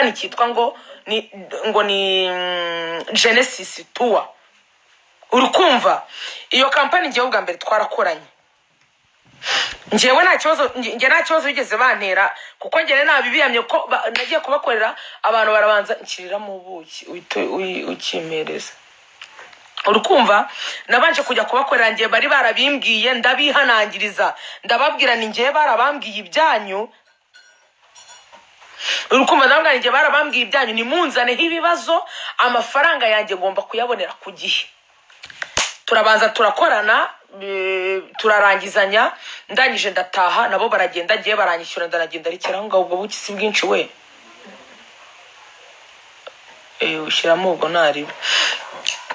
kampani kitwa ngo ni Genesis Tour. Urukumva iyo kampani ngiye ubwa mbere twarakoranye. Njewe nta kibazo bigeze bantera kuko ngene nabibiyamye ko nagiye kubakorera abantu barabanza nkirira mu buki ukimereza. Urukumva nabanje kujya kubakorera ngiye bari barabimbwiye ndabihanangiriza ndababwira ni ngiye barabambwiye ibyanyu. Urukumva ndababwira ngiye barabambwiye ibyanyu ni munzane ibibazo amafaranga yanjye ngomba kuyabonera ku gihe. Turabanza turakorana turarangizanya ndangije ndataha nabo baragenda ngiye baranyishyura ndanagenda rikera ngo ubwo buki si bwinshi we ushyiramo ubwo nari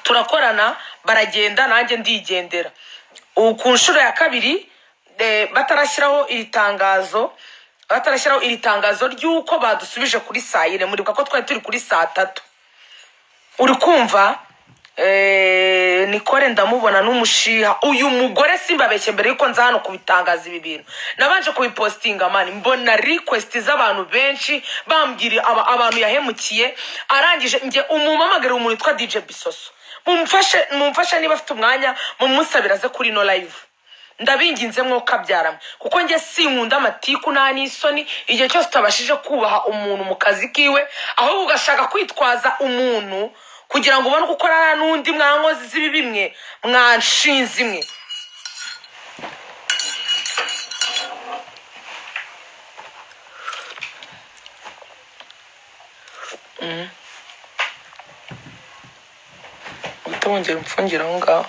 turakorana baragenda nanjye ndigendera. Ku nshuro ya kabiri batarashyiraho iri tangazo ry'uko badusubije kuri saa 4 muribuka ko twari turi kuri saa 3. uri kumva Nikore ndamubona n'umushiha uyu mugore simbabeshye mbere yuko nza hano kubitangaza ibi bintu nabanje kubipostinga mani mbona request z'abantu benshi bambwira abantu yahemukiye arangije nge umumamagara umuntu witwa DJ Bisoso mumfashe niba afite umwanya mumusabira ze kuri no live ndabinginze mwo kabyaramwe kuko nge sinkunda amatiku nta n'isoni igihe cyose tabashije kubaha umuntu mu kazi kiwe aho ugashaka kwitwaza umuntu kugira ngo ubone gukorana n'undi mwankozi zibi bimwe mwanshinze imwe. Utongera umfungira aho ngaho.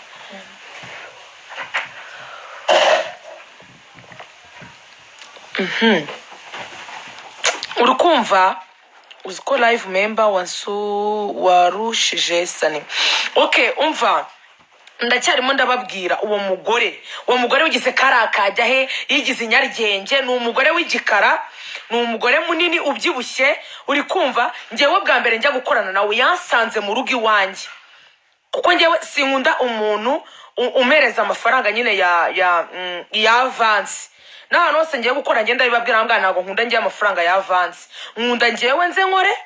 Urukumva uziko live member warushije sani. Okay, umva ndacyarimo ndababwira uwo mugore wigize karakajya he yigize Nyarugenge ni umugore w'igikara ni umugore munini ubyibushye. Uri kumva ngewe bwa mbere njya gukorana nawe yansanze mu rugo iwanjye kuko ngewe sinkunda umuntu umereza amafaranga nyine ya avance. N'ahantu hose ngiye gukora ngenda bibabwira ngo ntago nkunda ngiye amafaranga ya avance nkunda ngewe nze nkore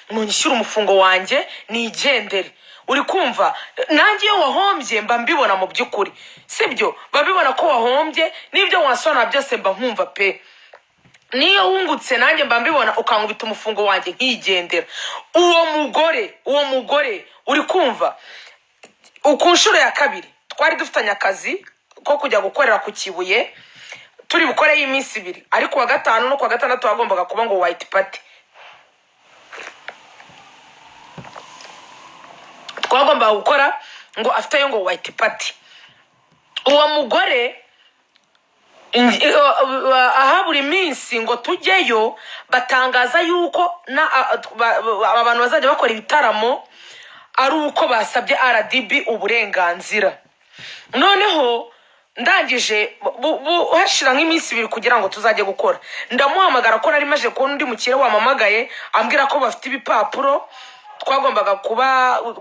munyishyura umufungo wanjye nigendere. Uri kumva nanjye iyo wahombye mba mbibona mu by'ukuri sibyo babibona ko wahombye n'ibyo wasona byose mba nkumva pe niyo wungutse nanjye mba mbibona ukankubita umufungo wanjye nkigendera. Uwo mugore uri kumva ku nshuro ya kabiri twari dufitanye akazi ko kujya gukorera ku Kibuye turi bukore y'iminsi 2 ariko wa gatanu no kwa gatandatu wagombaga kuba ngo white party twagombaga gukora ngo afite yo ngo white party. Uwo mugore aha buri minsi ngo tujyeyo batangaza yuko abantu bazajya bakora ibitaramo ari uko basabye RDB uburenganzira. Noneho ndangije hashira nk'iminsi 2 kugira ngo tuzajye gukora ndamuhamagara ko nari maje ko undi mukire wamamagaye ambwira ko bafite ibipapuro twagombaga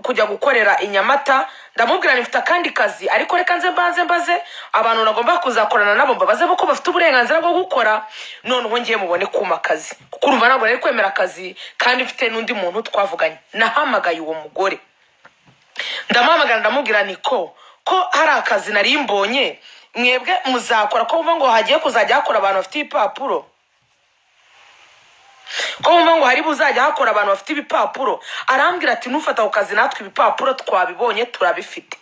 kujya gukorera inyamata. Ndamubwira nifite kandi kazi ariko reka nze mbaze abantu nagomba kuzakorana nabo mbabaze ko bafite uburenganzira bwo gukora noneho ngiye mubone kuma kazi kuko urumva ntabwo nari kwemera akazi kandi mfite n'undi muntu twavuganye. Nahamagaye uwo mugore ndamuhamagara ndamubwira niko ko hari akazi nari mbonye mwebwe muzakora ko ngo hagiye kuzajya hakora abantu bafite ibipapuro ko ngo hari buzajya hakora abantu bafite ibipapuro. Arambwira ati nufata ku kazi natwe ibipapuro twabibonye turabifite.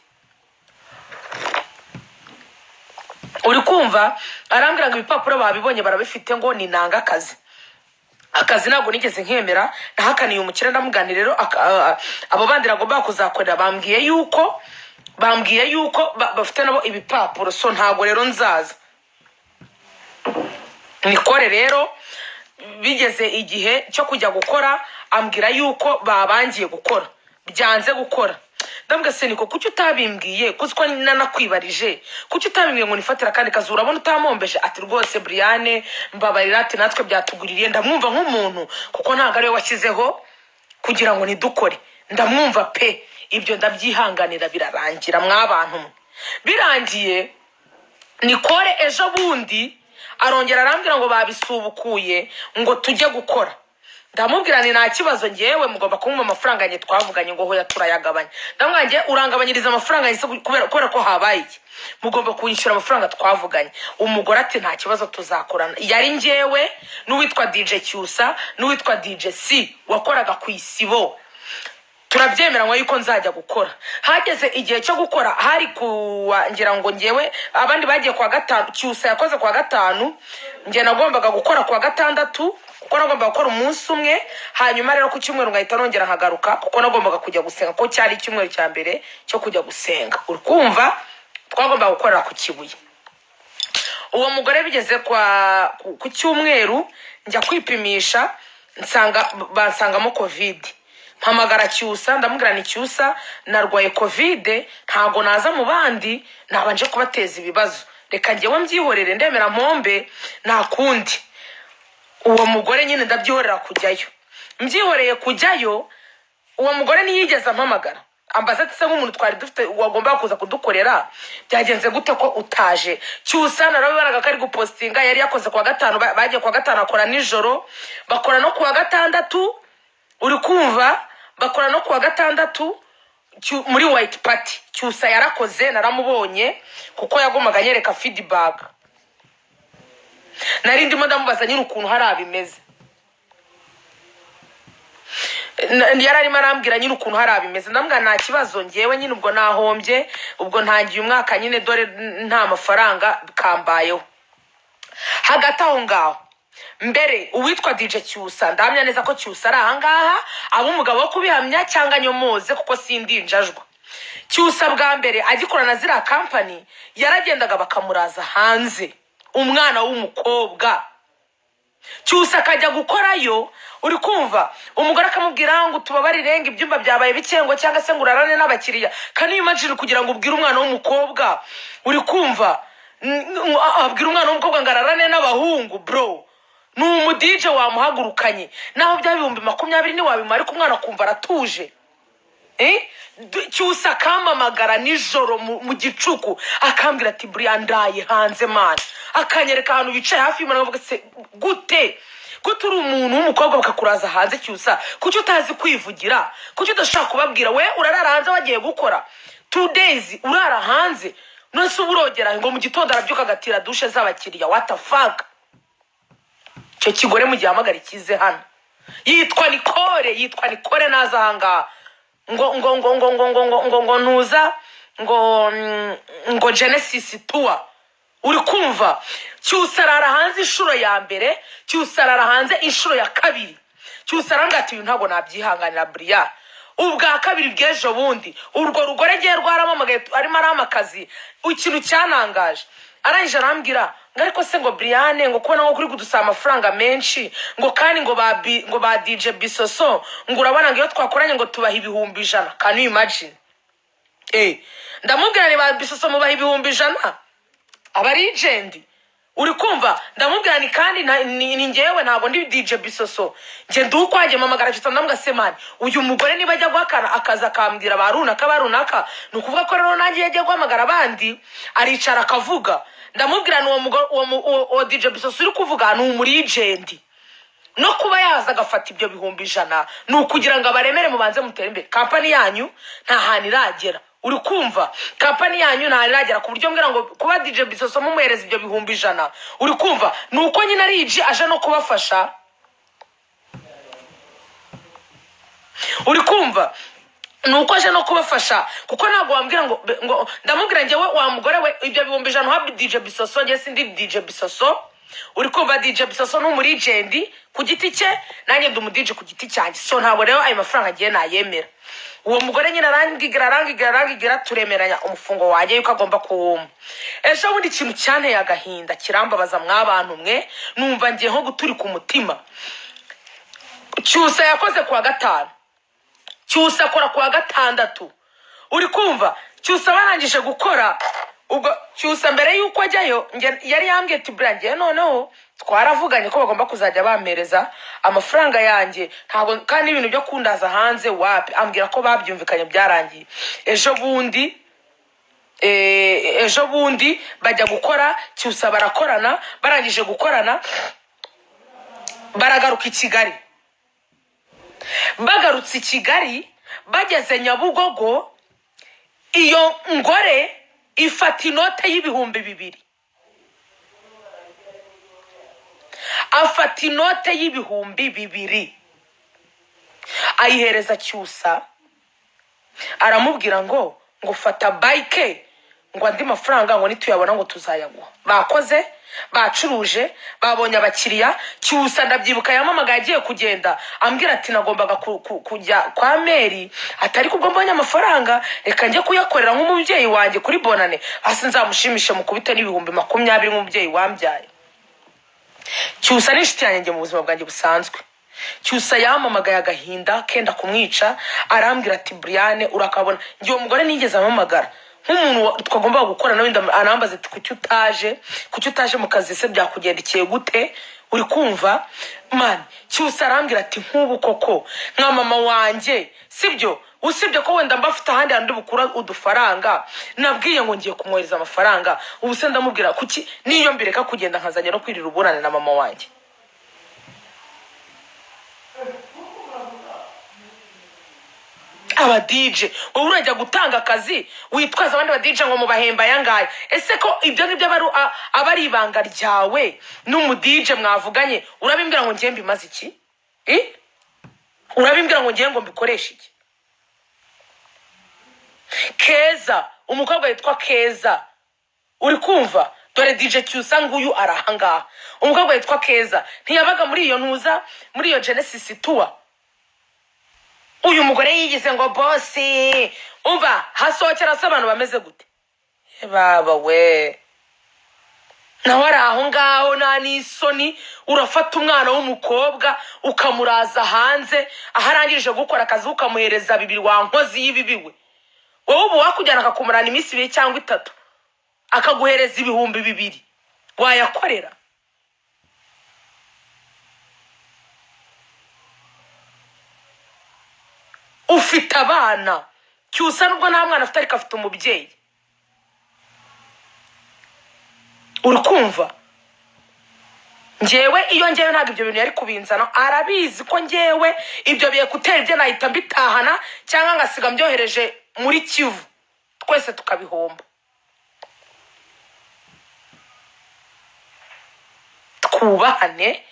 Uri kumva arambwira ngo ibipapuro babibonye barabifite ngo ni nanga akazi ntabwo nigeze nkemera nahakaniye umukire ndamuganira rero abo bandi nagomba kuzakorera bambwiye yuko bafite nabo ibipapuro so ntago rero nzaza. Nikore rero bigeze igihe cyo kujya gukora ambwira yuko babangiye gukora byanze gukora. Ndambwa se niko kuki utabimbwiye kuziko nanakwibarije kuki utabimbwiye ngo nifatira kandi kazi urabona utamombeje. Ati rwose Briane mbabarira ati natwe byatuguririye ndamwumva nk'umuntu kuko ntago ari we washyizeho kugira ngo nidukore ndamwumva pe ibyo ndabyihanganira birarangira mwabantu birangiye. Nikore ejo bundi arongera arambwira ngo babisubukuye ngo tujye gukora ndamubwira ni nta kibazo ngewe mugomba kumpa amafaranga yanjye twavuganye ngo hoya turayagabanya. Ndamubwira nge urangabanyiriza amafaranga yise kubera ko habaye iki, mugomba kunyishyura amafaranga twavuganye. Umugore ati nta kibazo tuzakorana. Yari ngewe n'uwitwa DJ Cyusa n'uwitwa DJ C wakoraga ku Isibo, turabyemeranywa yuko nzajya gukora. Hageze igihe cyo gukora hari ngira ngo ngewe abandi bagiye kwa gatanu, Cyusa yakoze kwa gatanu, nge nagombaga gukora kwa gatandatu kuko nagombaga gukora umunsi umwe, hanyuma rero ku cyumweru ngahita nongera nkagaruka kuko nagombaga kujya gusenga ko cyari icyumweru cya mbere cyo kujya gusenga. Urikumva twagombaga gukorera ku Kibuye. Uwo mugore bigeze ku cyumweru njya kwipimisha bansangamo covid. Mpamagara Cyusa ndamubwira ni Cyusa narwaye covid, ntago naza mu bandi nabanje kubateza ibibazo, reka ngewe mbyihorere ndemera mpombe nta kundi. Uwo mugore nyine ndabyihorera kujyayo. Mbyihoreye kujyayo, uwo mugore niyigeze ampamagara ambaza ati se nk'umuntu twari dufite wagomba kuza kudukorera byagenze gute ko utaje. Cyusa narabibaraga ko ari gupostinga, yari yakoze kwa gatanu, bagiye kwa gatanu akora nijoro, bakora no kwa gatandatu. Uri kumva bakora no kwa gatandatu muri White Party. Cyusa yarakoze naramubonye kuko yagomaga nyereka feedback. Nari ndimo ndamubaza nyine ukuntu hari abimeze, yararimo arambwira nyine ukuntu hari abimeze. Ndambwira nta kibazo ngewe nyine ubwo nahombye, ubwo ntangiye umwaka nyine dore nta mafaranga kambayeho. Hagati aho ngaho mbere uwitwa DJ Cyusa ndahamya neza ko Cyusa ari ahangaha abo umugabo wo kubihamya cyangwa nyomoze kuko sindinjajwa. Cyusa bwa mbere agikorana zira company yaragendaga bakamuraza hanze, umwana w'umukobwa. Cyusa akajya gukorayo, uri kumva umugore akamubwira ngo tubabarire ngo ibyumba byabaye bikengo cyangwa se ngo urarane n'abakiriya. Kandi imagine kugira ngo ubwire umwana w'umukobwa, uri kumva abwira umwana w'umukobwa ngo ararane n'abahungu bro, ni umudije wamuhagurukanye naho bya 2020 ni wabimara ariko umwana kumva aratuje. Cyusa akamamagara nijoro mu gicuku akambwira ati Brian ndaye hanze man, akanyereka ahantu bicaye hafi y'umuntu avuga se gute uri umuntu w'umukobwa bakakuraza hanze. Cyusa kuki utazi kwivugira, kuki udashaka kubabwira we urarara hanze wagiye gukora 2 days urara hanze nose uburogera ngo mu gitondo arabyuka agatira dushe z'abakiriya. What the fuck? Cyo kigore mu gihe hamagara ikize hano yitwa Nicole naza hanga ngo ntuza ngo Genesis tour. Uri kumva Cyusa arara hanze inshuro ya mbere, Cyusa arara hanze inshuro ya kabiri. Cyusa arangati ntago nabyihanganira Brian. Ubwa kabiri bw'ejo bundi urwo rugore giye rwaramamagaye arimo aramakazi. Ikintu cyanangaje arangije arambwira ngo ariko se ngo Brian ngo kubona ngo kuri kudusaba amafaranga menshi ngo kandi ngo ba DJ Bisoso ngo urabona ngo iyo twakoranye ngo tubaha 100,000. Can you imagine? Ndamubwira ni ba Bisoso mubaha 100,000 aba legend. Uri kumva ndamubwira ni kandi ni ngewe ntago ndi DJ Bisoso, nge ndukwaje mamagara cyitwa ndambwa semani uyu mugore niba ajya guhakana akaza akambwira barunaka nukuvuga ko rero nanjye yagiye guhamagara abandi aricara akavuga. Ndamubwira ni uwo mugore uwo DJ Bisoso uri kuvuga ni umulegend, no kuba yaza agafata ibyo 100,000 ni ukugira ngo abaremere mubanze mutere imbere. Company yanyu nta hantu iragera. Uri kumva company yanyu nta iragera ku buryo mbwira ngo kuba DJ Bisoso mumuhereza ibyo 100,000. Uri kumva nuko nyine arije aje no kubafasha. Uri kumva nuko aje no kubafasha kuko ntago wambwira ngo ndamubwira ngewe wa mugore we ibyo 100,000 habi DJ Bisoso nge sindi DJ Bisoso. Uri kumva DJ Bisoso n'umulegend ku giti cye nanjye ndi umudije ku giti cyanjye, so ntabwo rero ayo mafaranga agiye nayemera. Uwo mugore nyine arangigira turemeranya umufungo waje yuko agomba kuwuma. Ejo bundi ikintu cyanteye agahinda kirambabaza mwabantu mwe, numva ngiye nko guturi ku mutima. Cyusa yakoze kwa gatanu, Cyusa akora kwa gatandatu. Uri kumva Cyusa barangije gukora ubwo Cyusa mbere yuko ajyayo yari yambwiye ati Brange noneho twaravuganye ko bagomba kuzajya bampereza amafaranga yanjye ntabwo kandi ibintu byo kundaza hanze wapi. Ambwira ko babyumvikanye byarangiye. Ejo bundi bajya gukora Cyusa barakorana, barangije gukorana baragaruka i Kigali. bagarutse i Kigali bageze Nyabugogo iyo ngore ifata inote y'ibihumbi 2 afata inote y'ibihumbi 2 ayihereza Cyusa aramubwira ngo fata bike ngo andi mafaranga ngo nituyabona ngo tuzayaguha. Bakoze bacuruje babonye abakiriya. Cyusa ndabyibuka yamamagaye agiye kugenda ambwira ati nagombaga kujya kwa Mary atari kubwo mbonye amafaranga reka njye kuyakorera nk'umubyeyi wanjye kuri bonane hasi nzamushimishe mukubite n'ibihumbi 20 nk'umubyeyi wambyaye. Cyusa ni inshuti yanjye mu buzima bwanjye busanzwe. Cyusa yamamagaye agahinda kenda kumwica arambwira ati Brian urakabona ngiye umugore nigeze amamagara nk'umuntu twagomba gukora nawe anambaza ati kuki utaje mu kazi se byakugendekeye gute uri kumva man. Cyusa arambwira ati nk'ubu koko nka mama wanjye sibyo usibye ko wenda mbafite ahandi handi bukura udufaranga nabwiye ngo ngiye kumwohereza amafaranga ubu se ndamubwira kuki niyo mbireka kugenda nkazanye no kwirira uburane na mama wanjye. Aba DJ wowe urajya gutanga akazi witwaza abandi ba DJ ngo mubahemba yangaye. Ese ko ibyo ngibyo abari ibanga ryawe n'umu DJ mwavuganye urabimbwira ngo ngiye mbimaze iki? Urabimbwira ngo ngiye ngo mbikoreshe iki? Keza umukobwa yitwa Keza uri kumva dore DJ Cyusa nguyu arahanga. Umukobwa yitwa Keza ntiyabaga muri iyo ntuza muri iyo Genesis tour. Uyu mugore yigize ngo bosi umva hasohokera se abantu bameze gute baba we nawe ari aho ngaho nta n'isoni urafata umwana w'umukobwa ukamuraza hanze aharangirije gukora akazi ukamuhereza 2 wankozi y'ibibiwe. Wowe ubu wakujyana akakumurana iminsi 2 cyangwa 3 akaguhereza ibihumbi 2 wayakorera? Ufite abana Cyusa nubwo nta mwana afite ariko afite umubyeyi uri kumva. Njyewe iyo njyewe ntabwo ibyo bintu yari kubinzana arabizi ko njyewe ibyo biye kutera ibyo nahita mbitahana cyangwa ngasiga mbyohereje muri Kivu twese tukabihomba. Twubahane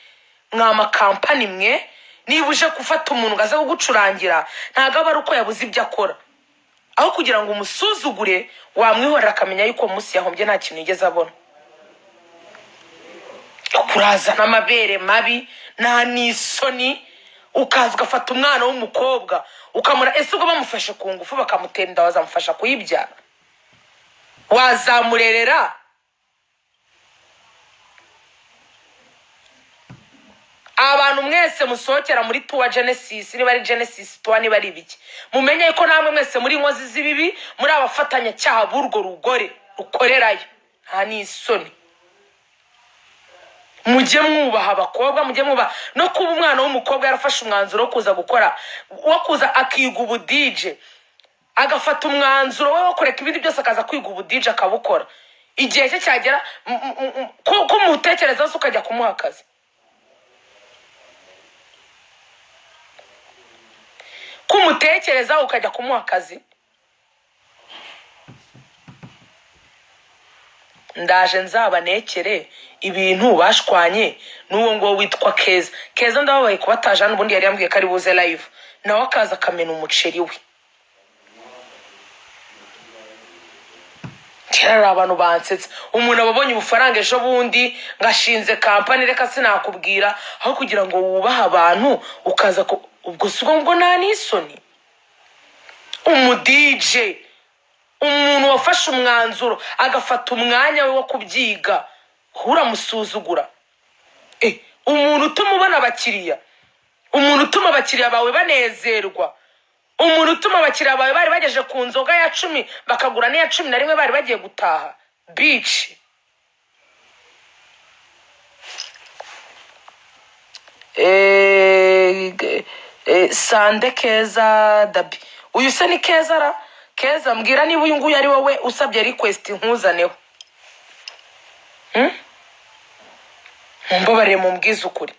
mwama kampani mwe niba uje gufata umuntu ngaze kugucurangira ntago aba ari uko yabuze ibyo akora aho kugira ngo umusuzugure wamwihorera akamenya yuko munsi yahombye nta kintu yigeze abona. Kurazana amabere mabi nta n'isoni ukaza ugafata umwana w'umukobwa ukamura ese ubwo bamufashe ku ngufu bakamutera inda wazamufasha kuyibyara wazamurerera? Abantu mwese musohokera muri tour Genesis niba ari Genesis tour niba ari biki mumenye ko namwe mwese muri inkozi z'ibibi muri abafatanya cyaha burwo rugore rukorerayo nta n'isoni. Mujye mwubaha abakobwa mujye mwubaha no kuba umwana w'umukobwa yarafashe umwanzuro wo kuza gukora wo kuza akiga ubu DJ agafata umwanzuro wo kureka ibindi byose akaza kwiga ubu DJ akabukora igihe cye cyagera ko mutekereza se ukajya kumuha akazi. Kumutekereza ukajya kumuha akazi. Ndaje nzabanekere ibintu bashwanye n'uwo ngo witwa Keza. Keza ndababaye kubataje n'ubundi yari yambwiye ko ari buze live nawe akaza kamena umuceri we. Cyera abantu bansetsa umuntu ababonye ubufaranga ejo bundi ngashinze kampani reka sinakubwira aho kugira ngo wubaha abantu ukaza ubwo sugo ngo nta n'isoni. Umu DJ umuntu wafashe umwanzuro agafata umwanya we wo kubyiga uramusuzugura. Umuntu utuma ubona abakiriya, umuntu utuma abakiriya bawe banezerwa, umuntu utuma abakiriya bawe bari bageje ku nzoga ya 10 bakagura n'iya 11 bari bagiye gutaha beach. Sande Keza Dabi uyu se ni Keza ra Keza mbwira niba uyu nguyu ari wowe usabye request nkuzaneho. Mbabare mu mbwiza ukuri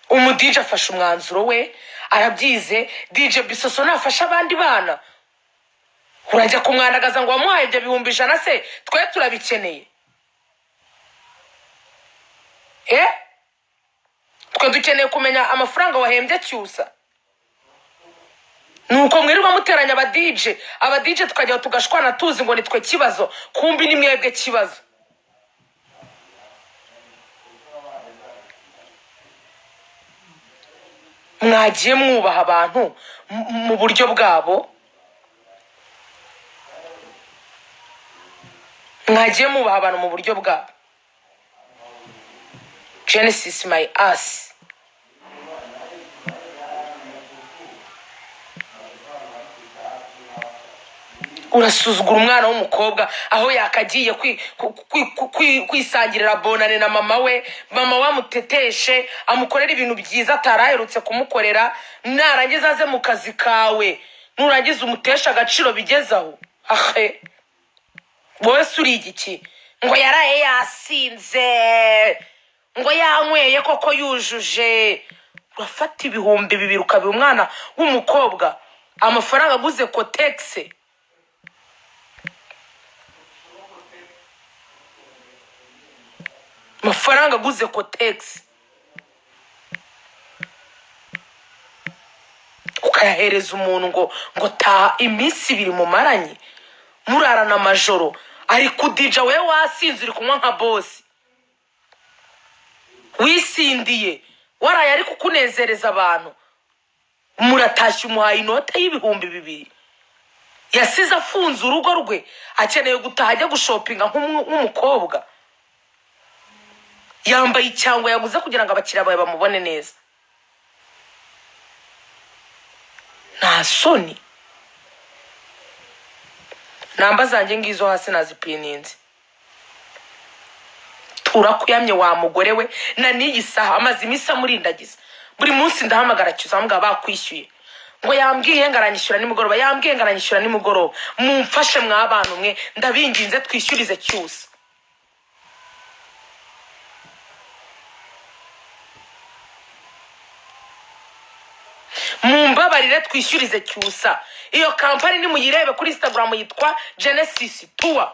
umudije afashe umwanzuro we arabyize. DJ Bisoso nafasha abandi bana, urajya kumwandagaza ngo wamuhaye ibyo 100,000 se twe turabikeneye? Twe dukeneye kumenya amafaranga wahembye Cyusa. Nuko mwirirwa muteranya abadije tukajya tugashwana tuzi ngo nitwe kibazo, kumbi ni mwebwe kibazo. Mwagiye mwubaha abantu mu buryo bwabo, mwagiye mwubaha abantu mu buryo bwabo. Genesis my ass. Urasuzugura umwana w'umukobwa aho yakagiye kwisangirira bonane na mama we, mama wamuteteshe amukorera ibintu byiza ataraherutse kumukorera, narangiza aze mu kazi kawe nurangiza umutesha agaciro bigezaho. Ahe, wowe suri igiki ngo yaraye yasinze, ngo yanyweye koko yujuje? Urafata 2,000 ukabiha umwana w'umukobwa amafaranga aguze Kotex? Mafaranga aguze Kotex ukayahereza umuntu ngo taha iminsi 2 mumaranye murarana amajoro, ari kudija we wasinze uri kunywa nka boss wisindiye, waraye ari kukunezereza abantu, muratashye umuhaye inota y'2,000 yasize afunze urugo rwe akeneye gutaha ajya gushopinga nk'umukobwa, yambaye icyangwa yaguze kugira ngo abakiriya bawe bamubone neza. Nta soni. Namba zanjye ngizo hasi nazipininze. Turakuyamye wa mugore we, na niyi saha amazi imisa murindagiza. Buri munsi ndahamagara Cyusa mbwa bakwishyuye. Ngo yambwiye ngaranyishyura nimugoroba, yambwiye ngaranyishyura nimugoroba. Mumfashe mw'abantu mwe, ndabinginze twishyurize Cyusa. Mumbabarire twishyurize Cyusa. Iyo kampani ni muyirebe kuri Instagram yitwa Genesis Tour.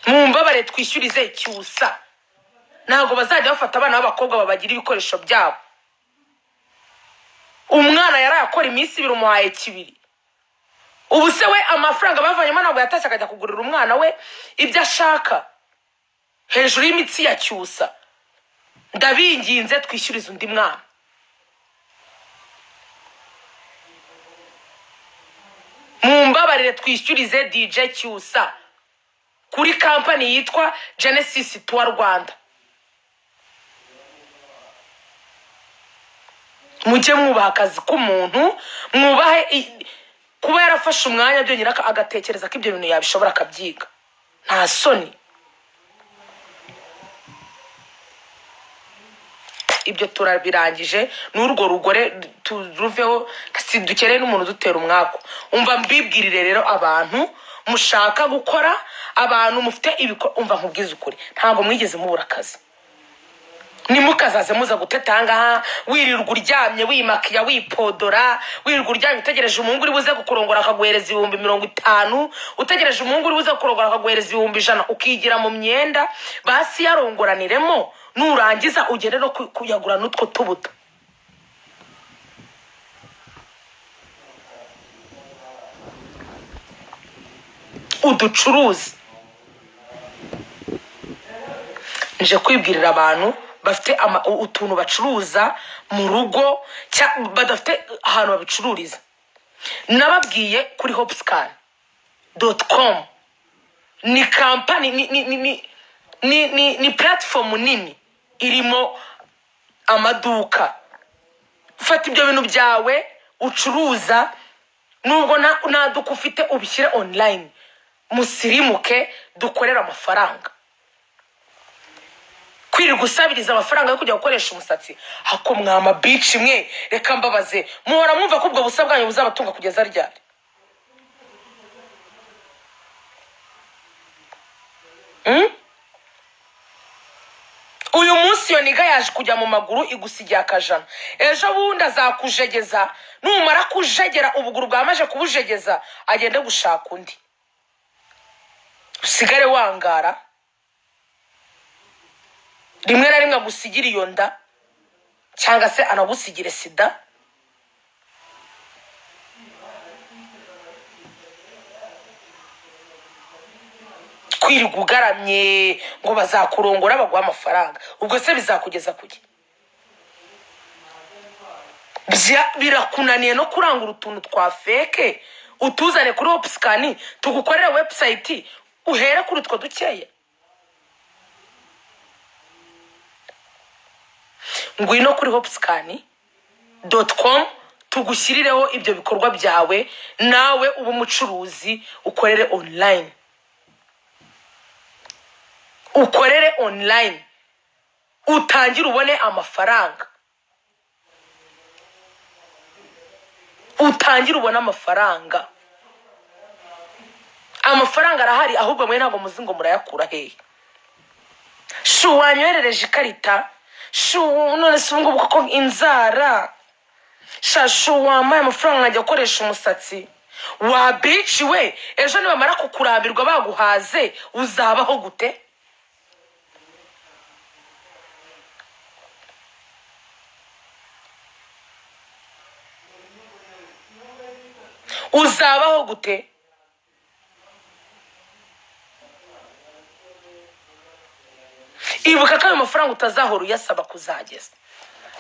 Mumbabarire twishyurize Cyusa. Ntabwo bazajya bafata abana b'abakobwa babagira ibikoresho byabo. Umwana yarayakora iminsi 2 umuhaye 2. Ubu se we amafaranga bavanyemo ntabwo yatashye akajya kugurira umwana we ibyo ashaka hejuru y'imitsi ya Cyusa. Ndabinginze twishyurize undi mwana. Mumbabarire twishyurize DJ Cyusa kuri kampani yitwa Genesis Tour Rwanda. Mujye mwubaha akazi k'umuntu, mwubahe kuba yarafashe umwanya byonyine agatekereza ko ibyo bintu yabishobora akabyiga. Nta soni. Ibyo turabirangije n'urwo rugore turuveho, sidukere n'umuntu dutera umwako. Umva mbibwirire rero abantu mushaka gukora, abantu mufite umva nkubwiza ukuri, ntabwo mwigeze mubura akazi. Nimukazaze muza gutetanga wirirwa uryamye wimakiya wipodora, wirirwa uryamye utegereje umuhungu uri buze kukurongora akaguhereza 50,000, utegereje umuhungu uri buze kukurongora akaguhereza 100,000 ukigira mu myenda, basi yarongoraniremo nurangiza ugere no kuyagura n'utwo tubuto. Uducuruzi nje kwibwirira abantu bafite utuntu bacuruza mu rugo badafite ahantu babicururiza. Nababwiye kuri hopscan.com ni kampani ni platform nini irimo amaduka. Fata ibyo bintu byawe ucuruza, nubwo naduka ufite ubishyire online, musirimuke dukorera amafaranga. Kwirirwa usabiriza amafaranga yo kujya gukoresha umusatsi hako mwama beach mwe, reka mbabaze muhora mwumva ko ubwo busa bwanyu buzabatunga kugeza ryari? uyu munsi iyo niga yaje kujya mu maguru igusigiye akajana, ejo bundi azakujegeza, numara kujegera ubuguru bwamaje kubujegeza agende gushaka undi, usigare wangara, rimwe na rimwe agusigire iyo nda cyangwa se anagusigire sida. Kwirirwa ugaramye ngo bazakurongora baguha amafaranga, ubwo se bizakugeza kuki? Birakunaniye no kurangura utuntu twa feke utuzane kuri Hopscan tugukorera website uhere kuri utwo dukeye. Ngwino kuri Hopscan.com tugushyirireho ibyo bikorwa byawe, nawe uba umucuruzi ukorere online, ukorere online utangire ubone amafaranga, utangire ubone amafaranga. Amafaranga arahari, ahubwo mwe ntago muzi ngo murayakura hehe. Shu wanyoherereje ikarita, shu none se ubungubu koko inzara, shashu wamaye amafaranga nkajya gukoresha umusatsi wa bitch we, ejo nibamara kukurambirwa baguhaze uzabaho gute? Uzabaho gute? Ibuka ko ayo mafaranga utazahora uyasaba kuzageza.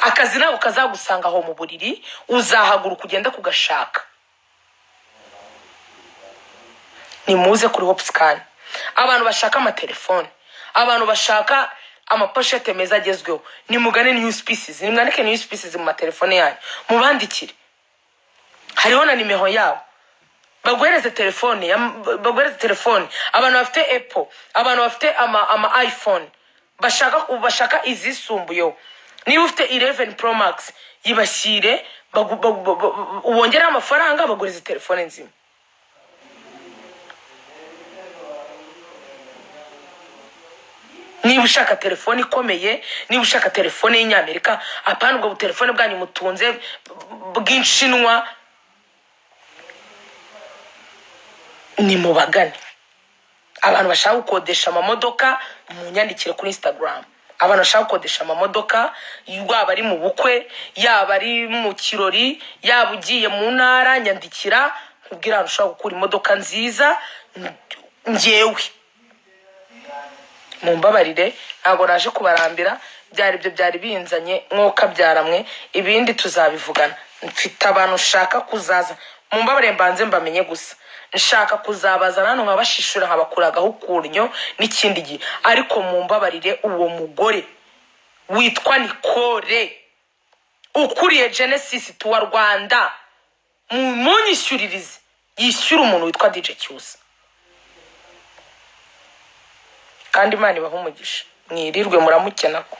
Akazi nako kazagusanga aho mu buriri, uzahaguruka ugenda kugashaka. Nimuze kuri Hopscan. Abantu bashaka amatelefone, abantu bashaka amaposhete meza agezweho, nimugane New Species, nimwandike New Species mu matelefone yanyu, mubandikire. Hariho na nimero yabo, baguhereze telefone, abantu bafite Apple, abantu bafite ama iPhone, bashaka izisumbuyeho. Niba ufite 11 Pro Max yibashyire, ubongera amafaranga bagurize telefone nzima. Niba ushaka telefone ikomeye, niba ushaka telefone y'Inyamerika, apana ubwo telefone bwanyu mutunze bw'inshinwa, ni mubagane. Abantu bashaka gukodesha amamodoka munyandikire kuri Instagram. Abantu bashaka gukodesha amamodoka, yaba ari mu bukwe, yaba ari mu kirori, yaba ugiye mu ntara, nyandikira nkubwira ahantu ushaka gukura imodoka nziza. Njyewe mumbabarire ntago naje kubarambira, byari binzanye mwoka byaramwe, ibindi tuzabivugana. Mfite abantu ushaka kuzaza, mumbabarire mbanze mbamenye gusa. Nshaka kuzabaza nano nkabashishura nkabakuragaho ukurnyo n'ikindi gihe, ariko mumbabarire uwo mugore witwa Nicole ukuriye Genesis tuwa Rwanda munyishyuririze, yishyura umuntu witwa DJ Cyusa. Kandi Imana ibahe umugisha, mwirirwe muramukenako.